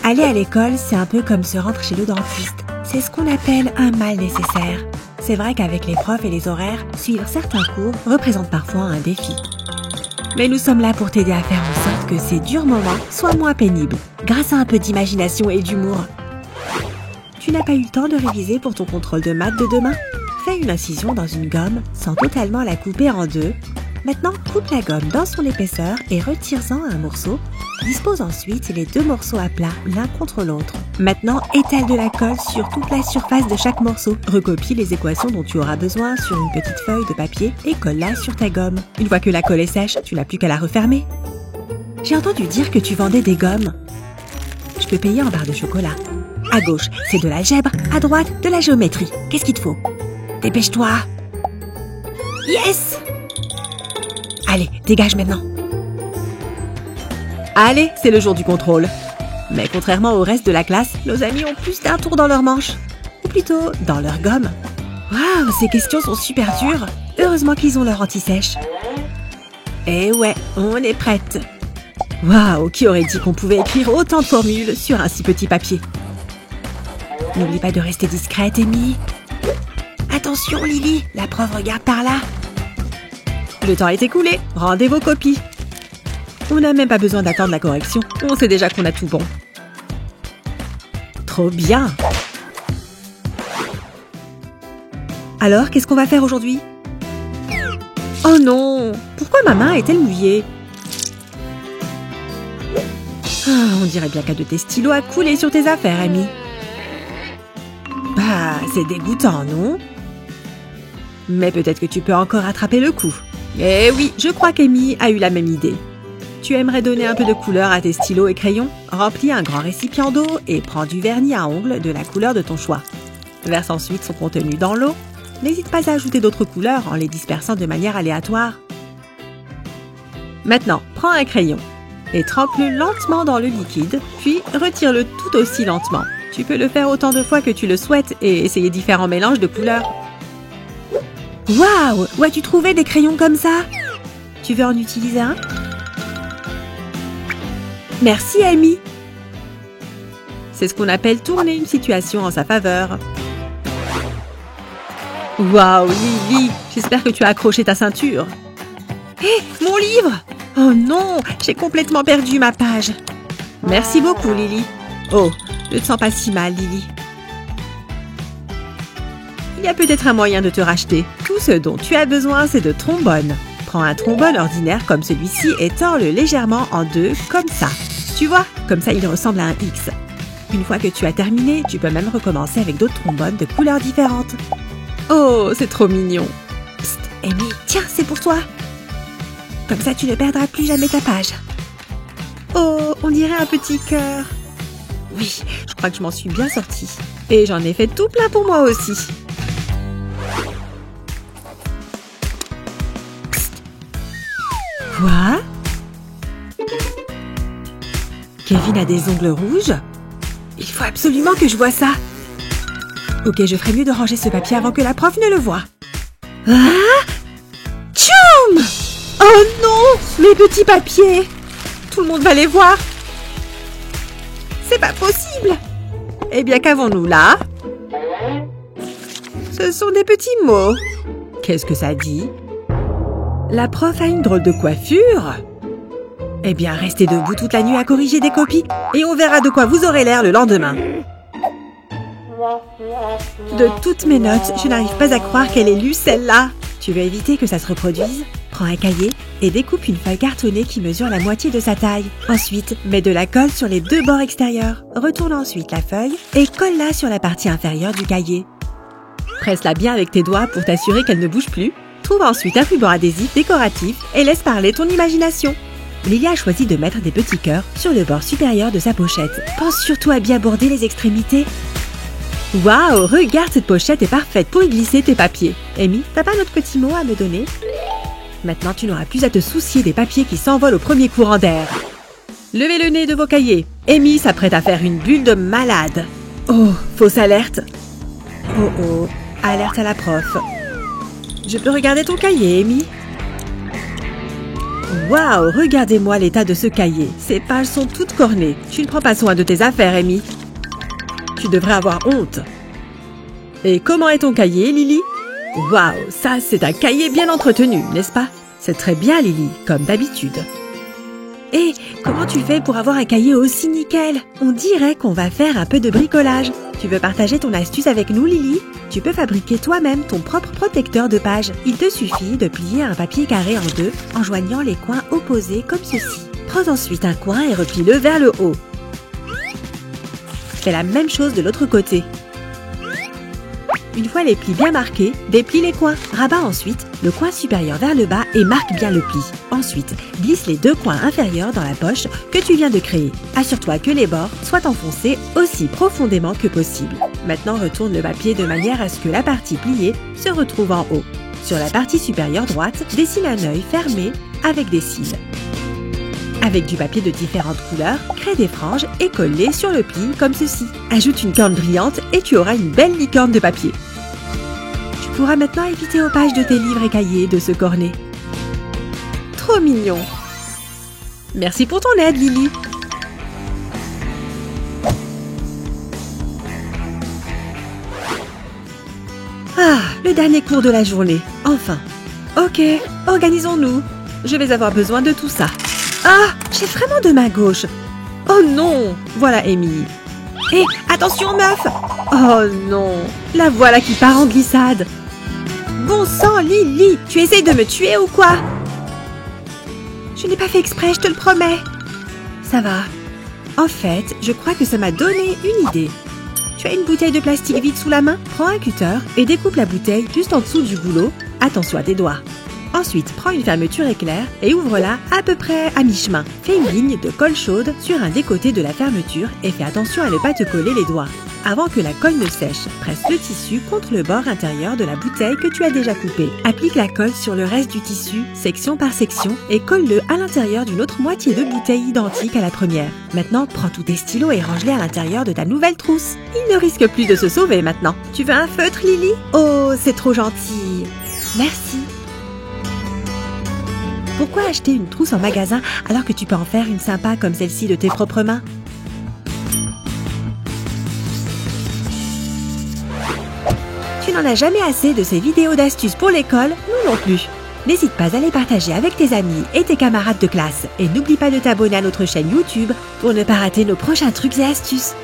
Aller à l'école, c'est un peu comme se rendre chez le dentiste. C'est ce qu'on appelle un mal nécessaire. C'est vrai qu'avec les profs et les horaires, suivre certains cours représente parfois un défi. Mais nous sommes là pour t'aider à faire en sorte que ces durs moments soient moins pénibles, grâce à un peu d'imagination et d'humour. Tu n'as pas eu le temps de réviser pour ton contrôle de maths de demain? Fais une incision dans une gomme sans totalement la couper en deux. Maintenant, coupe la gomme dans son épaisseur et retire-en un morceau. Dispose ensuite les deux morceaux à plat, l'un contre l'autre. Maintenant, étale de la colle sur toute la surface de chaque morceau. Recopie les équations dont tu auras besoin sur une petite feuille de papier et colle-la sur ta gomme. Une fois que la colle est sèche, tu n'as plus qu'à la refermer. J'ai entendu dire que tu vendais des gommes. Je peux payer en barre de chocolat. À gauche, c'est de l'algèbre. À droite, de la géométrie. Qu'est-ce qu'il te faut? Dépêche-toi. Yes! Allez, dégage maintenant. Allez, c'est le jour du contrôle. Mais contrairement au reste de la classe, nos amis ont plus d'un tour dans leur manche. Ou plutôt, dans leur gomme. Waouh, ces questions sont super dures. Heureusement qu'ils ont leur anti-sèche. Eh ouais, on est prête. Waouh, qui aurait dit qu'on pouvait écrire autant de formules sur un si petit papier? N'oublie pas de rester discrète, Amy. Attention, Lily, la prof regarde par là. Le temps est écoulé, rendez vos copies. On n'a même pas besoin d'attendre la correction, on sait déjà qu'on a tout bon. Trop bien! Alors, qu'est-ce qu'on va faire aujourd'hui? Oh non! Pourquoi ma main est-elle mouillée? On dirait bien qu'un de tes stylos a coulé sur tes affaires, Amy. Bah, c'est dégoûtant, non? Mais peut-être que tu peux encore attraper le coup. Eh oui, je crois qu'Amy a eu la même idée. Tu aimerais donner un peu de couleur à tes stylos et crayons? Remplis un grand récipient d'eau et prends du vernis à ongles de la couleur de ton choix. Verse ensuite son contenu dans l'eau. N'hésite pas à ajouter d'autres couleurs en les dispersant de manière aléatoire. Maintenant, prends un crayon et trempe-le lentement dans le liquide, puis retire-le tout aussi lentement. Tu peux le faire autant de fois que tu le souhaites et essayer différents mélanges de couleurs. Waouh! Où as-tu trouvé des crayons comme ça? Tu veux en utiliser un? Merci, Amy. C'est ce qu'on appelle tourner une situation en sa faveur. Waouh, Lily! J'espère que tu as accroché ta ceinture. Hé, mon livre! Oh non! J'ai complètement perdu ma page. Merci beaucoup, Lily. Oh, ne te sens pas si mal, Lily. Il y a peut-être un moyen de te racheter. Tout ce dont tu as besoin, c'est de trombones. Prends un trombone ordinaire comme celui-ci et tords-le légèrement en deux, comme ça. Tu vois, comme ça il ressemble à un X. Une fois que tu as terminé, tu peux même recommencer avec d'autres trombones de couleurs différentes. Oh, c'est trop mignon. Psst, Amy, tiens, c'est pour toi. Comme ça, tu ne perdras plus jamais ta page. Oh, on dirait un petit cœur. Oui, je crois que je m'en suis bien sortie. Et j'en ai fait tout plein pour moi aussi. Quoi? Kevin a des ongles rouges? Il faut absolument que je voie ça. Ok, je ferais mieux de ranger ce papier avant que la prof ne le voie. Ah? Tchoum! Oh non! Mes petits papiers! Tout le monde va les voir. C'est pas possible! Eh bien, qu'avons-nous là? Ce sont des petits mots. Qu'est-ce que ça dit? La prof a une drôle de coiffure. Eh bien, restez debout toute la nuit à corriger des copies et on verra de quoi vous aurez l'air le lendemain. De toutes mes notes, je n'arrive pas à croire qu'elle ait lu celle-là. Tu veux éviter que ça se reproduise? Prends un cahier et découpe une feuille cartonnée qui mesure la moitié de sa taille. Ensuite, mets de la colle sur les deux bords extérieurs. Retourne ensuite la feuille et colle-la sur la partie inférieure du cahier. Presse-la bien avec tes doigts pour t'assurer qu'elle ne bouge plus. Trouve ensuite un ruban adhésif décoratif et laisse parler ton imagination. Lily a choisi de mettre des petits cœurs sur le bord supérieur de sa pochette. Pense surtout à bien border les extrémités. Waouh, regarde, cette pochette est parfaite pour y glisser tes papiers. Amy, t'as pas notre petit mot à me donner? Maintenant, tu n'auras plus à te soucier des papiers qui s'envolent au premier courant d'air. Levez le nez de vos cahiers. Amy s'apprête à faire une bulle de malade. Oh, fausse alerte. Oh oh, alerte à la prof. Je peux regarder ton cahier, Amy? Waouh, regardez-moi l'état de ce cahier. Ces pages sont toutes cornées. Tu ne prends pas soin de tes affaires, Amy. Tu devrais avoir honte. Et comment est ton cahier, Lily? Waouh, ça c'est un cahier bien entretenu, n'est-ce pas? C'est très bien, Lily, comme d'habitude. Et comment tu fais pour avoir un cahier aussi nickel? On dirait qu'on va faire un peu de bricolage. Tu veux partager ton astuce avec nous, Lily? Tu peux fabriquer toi-même ton propre protecteur de page. Il te suffit de plier un papier carré en deux en joignant les coins opposés comme ceci. Prends ensuite un coin et replie-le vers le haut. Fais la même chose de l'autre côté. Une fois les plis bien marqués, déplie les coins. Rabat ensuite le coin supérieur vers le bas et marque bien le pli. Ensuite, glisse les deux coins inférieurs dans la poche que tu viens de créer. Assure-toi que les bords soient enfoncés aussi profondément que possible. Maintenant, retourne le papier de manière à ce que la partie pliée se retrouve en haut. Sur la partie supérieure droite, dessine un œil fermé avec des cils. Avec du papier de différentes couleurs, crée des franges et colle-les sur le pli comme ceci. Ajoute une corne brillante et tu auras une belle licorne de papier. Tu pourras maintenant éviter aux pages de tes livres et cahiers de se corner. Trop mignon! Merci pour ton aide, Lily. Ah, le dernier cours de la journée, enfin. Ok, organisons-nous. Je vais avoir besoin de tout ça. Ah, j'ai vraiment deux mains gauches. Oh non, voilà Amy. Hé, attention meuf! Oh non, la voilà qui part en glissade. Bon sang, Lily, tu essayes de me tuer ou quoi? Je n'ai pas fait exprès, je te le promets. Ça va. En fait, je crois que ça m'a donné une idée. Tu as une bouteille de plastique vide sous la main? Prends un cutter et découpe la bouteille juste en dessous du goulot. Attention à tes doigts. Ensuite, prends une fermeture éclair et ouvre-la à peu près à mi-chemin. Fais une ligne de colle chaude sur un des côtés de la fermeture et fais attention à ne pas te coller les doigts. Avant que la colle ne sèche, presse le tissu contre le bord intérieur de la bouteille que tu as déjà coupée. Applique la colle sur le reste du tissu, section par section, et colle-le à l'intérieur d'une autre moitié de bouteille identique à la première. Maintenant, prends tous tes stylos et range-les à l'intérieur de ta nouvelle trousse. Il ne risque plus de se sauver maintenant. Tu veux un feutre, Lily? Oh, c'est trop gentil. Merci. Pourquoi acheter une trousse en magasin alors que tu peux en faire une sympa comme celle-ci de tes propres mains? Tu n'en as jamais assez de ces vidéos d'astuces pour l'école, nous non plus. N'hésite pas à les partager avec tes amis et tes camarades de classe. Et n'oublie pas de t'abonner à notre chaîne YouTube pour ne pas rater nos prochains trucs et astuces.